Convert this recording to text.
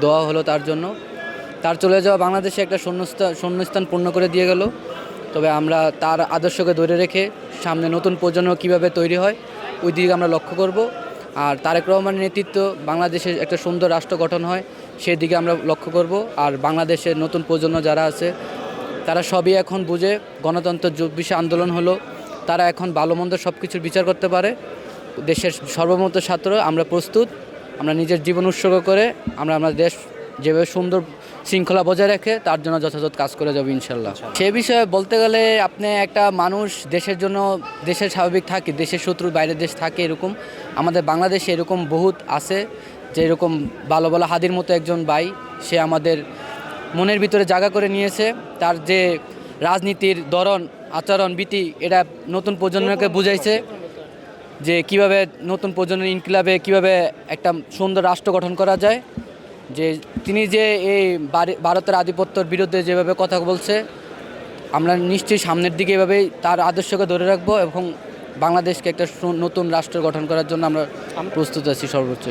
দোয়া হলো তার জন্য। তার চলে যাওয়া বাংলাদেশে একটা শূন্যস্থান পূর্ণ করে দিয়ে গেল। তবে আমরা তার আদর্শকে ধরে রেখে সামনে নতুন প্রজন্ম কীভাবে তৈরি হয় ওই দিকে আমরা লক্ষ্য করব। আর তারেক রহমানের নেতৃত্ব বাংলাদেশের একটা সুন্দর রাষ্ট্র গঠন হয় সেই দিকে আমরা লক্ষ্য করব। আর বাংলাদেশের নতুন প্রজন্ম যারা আছে তারা সবই এখন বুঝে, গণতন্ত্র ২৪শে আন্দোলন হলো, তারা এখন ভালো মন্দ সব কিছুর বিচার করতে পারে। দেশের সর্বমত ছাত্র আমরা প্রস্তুত, আমরা নিজের জীবন উৎসর্গ করে আমরা আমাদের দেশ যেভাবে সুন্দর শৃঙ্খলা বজায় রেখে তার জন্য যথাযথ কাজ করে যাবো ইনশাল্লাহ। সে বিষয়ে বলতে গেলে আপনি একটা মানুষ দেশের জন্য, দেশের স্বাভাবিক থাকে, দেশের শত্রু বাইরের দেশ থাকে, এরকম আমাদের বাংলাদেশে এরকম বহুত আছে যে এরকম ভালো ভালো হাদির মতো একজন ভাই, সে আমাদের মনের ভিতরে জায়গা করে নিয়েছে। তার যে রাজনীতির ধরন, আচরণ, রীতি, এটা নতুন প্রজন্মকে বুঝাইছে যে কিভাবে নতুন প্রজন্মের ইনকিলাবে কিভাবে একটা সুন্দর রাষ্ট্র গঠন করা যায়। যে তিনি যে এই ভারতের আধিপত্যের বিরুদ্ধে যেভাবে কথা বলছে, আমরা নিশ্চয়ই সামনের দিকে এভাবেই তার আদর্শকে ধরে রাখবো এবং বাংলাদেশকে একটা নতুন রাষ্ট্র গঠন করার জন্য আমরা প্রস্তুত আছি সর্বোচ্চ।